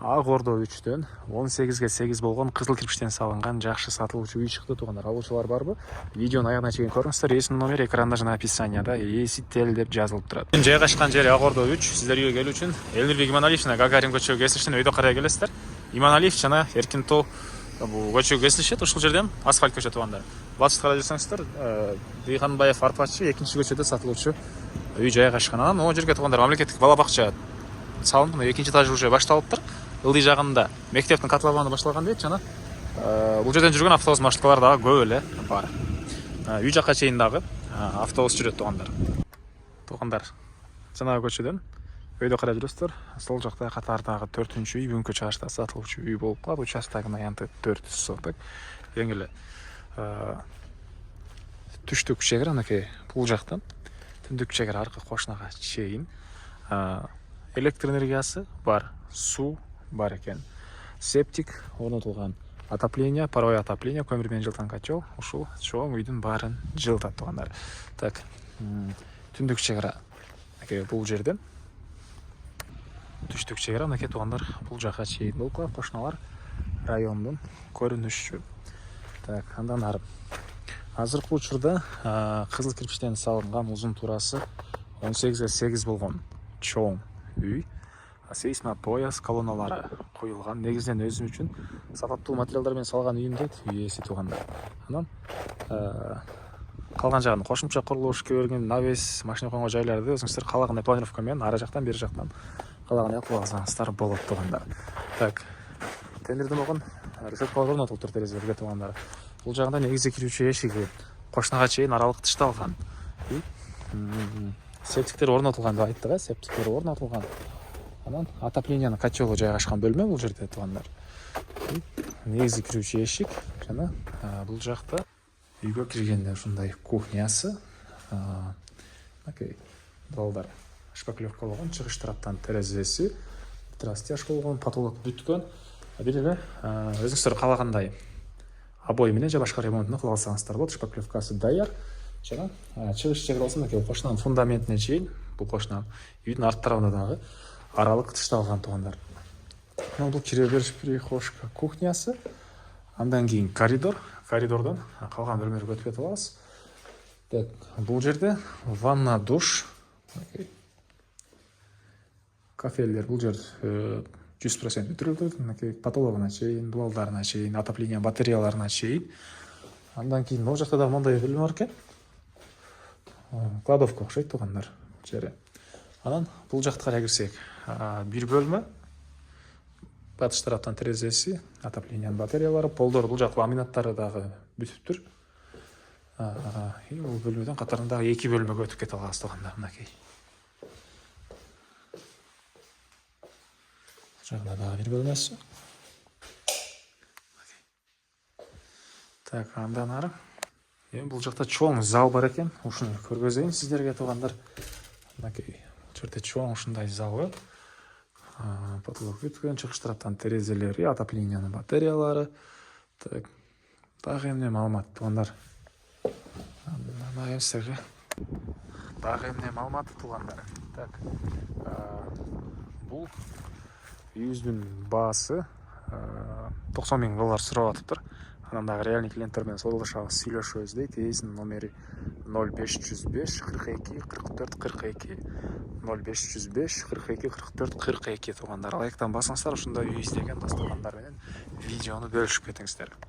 Ак Ордо 3-төн 18ге 8 болгон кызыл кирпичтен салынган жакшы сатылуучу үй чыкты туугандар. Алуучулар барбы? Видеону аягына чейин көрүңүздөр. Эсинин номери экранда жана описанияда Есител деп жазылып турат. Жайгашкан жери Ак Ордо 3. Сиздер үйгө келүү үчүн Элнурбек Иманалиев жана Гагарин көчөгө кесиштен өйдө карай келесиздер. Иманалиев жана Эркинтоо бул көчөгө кесилишет. Ушул жерден асфальт көчө туугандар. Батышты карай жүрсөңүздөр, Дыйханбаев Арпачы 2-көчөдө сатылуучу үй жайгашкан. Анан могу жерге туугандар мамлекеттик бала бакча салынып, 2-этаж уже башталыптыр. Ылдый жагында мектептин катламаны башталган дейт жана бул жерден жүргөн автобус маршруткалар дагы көп эле бар. Үй жакка чейин дагы автобус жүрөт туугандар. Жанагы көчөдөн өйдө карай жүрөсүздөр. Сол жакта катардагы 4-үй бүгүнкү чыгышта сатылуучу үй болуп калат. Участогунун аянты 400 соток. Эң эле түштүк чегара анакей бул жактан түндүк чегара аркы кошунага чейин электр энергиясы бар, суу бар экен. Септик орнотулган, отопление, паровое отопление, көмүр менен жылытан котел, ушул чоң үйдүн баарын жылытат туугандар. Так, түндүк чегара бул жерден, түштүк чегара анакей туугандар бул жака чейин болуп калат. Кошуналар райондун көрүнүшү. Так, андан ары азыркы учурда кызыл кирпичтен салынган узун туурасы 18ге 8 болгон чоң үй, сейсмопояс колонналары коюлган. Негизинен өзүм үчүн сапаттуу материалдар менен салган үйүм дейт үй ээси туугандар. Анан калган жагын кошумча курулуш кеберген навес, машина койгон жайларды өзүңүздөр каалагандай планировка менен ары жактан бери жактан каалагандай кылып алсаңыздар болот туугандар. Так, темирден болгон решеткалар орнотулуптур терезелерге туугандар. Бул жагында негизи кирүүчү эшиги кошунага чейин аралык тышталган. Септиктер орнотулган деп айттык, септиктер орнотулган. Анан отоплениянын котелу жайгашкан бөлмө бул жерде туугандар. Негизи кирүүчү эшик жана бул жакта үйгө киргенде ушундай кухнясы, балдар шпаклевка болгон, чыгыш тараптан терезеси, растяжка болгон, потолок бүткөн. Бир эле өзүңүздөр каалагандай обой менен же башка ремонтун кыла алсаңыздар болот. Шпаклевкасы даяр. Жана чыгыш чегара болсо мынакей кошунанын фундаментине чейин, бул кошунан үйдүн арт тарабында дагы аралык тышталган туугандар. Бул кире бериш прихожка, кухнясы. Андан кийин коридор. Коридордон калган бөлмөлөргө өтүп кетип алабыз. Так, бул жерде ванна, душ, кафелер бул жер 100% бүтүрүлдү. Потологуна чейин, дуалдарына чейин, отопление батареяларына чейин. Андан кийин могу жакта дагы мындай бөлмө бар экен. Кладовка окшойт туугандар жери. Анан бул жакка карай кирсек, бир бөлмө, батыш тараптан терезеси, отоплениянын батареялары, полдор бул жак ламинаттары дагы бүтүптүр. Бул бөлмөдөн катарында 2 бөлмөгө өтүп кете алабыз туугандар. Мынакей. Жагында дагы бир бөлмөсү. Так, андан ары бул жакта чоң зал бар экен. Ушуну көргөзөйүн сиздерге туугандар. Мынакей жерде чоң ушундай зал бар. Потолок бүткөн, чыгыш тараптан терезелери, отоплениянын батареялары. Так, дагы эмне маалымат туугандар. Дагы эмне маалымат туугандар. Так, бул үйүбүздүн баасы $90,000 сурап атыптыр. Анан дагы реальный клиенттер менен саудалашабыз, сүйлөшөбүз дейт. Эсинин номери 0505 42 44 42 0505 42 44 42 туугандар. Лайктан басыңыздар, ушундай үй издеген досторундар менен видеону бөлүшүп кетиңиздер.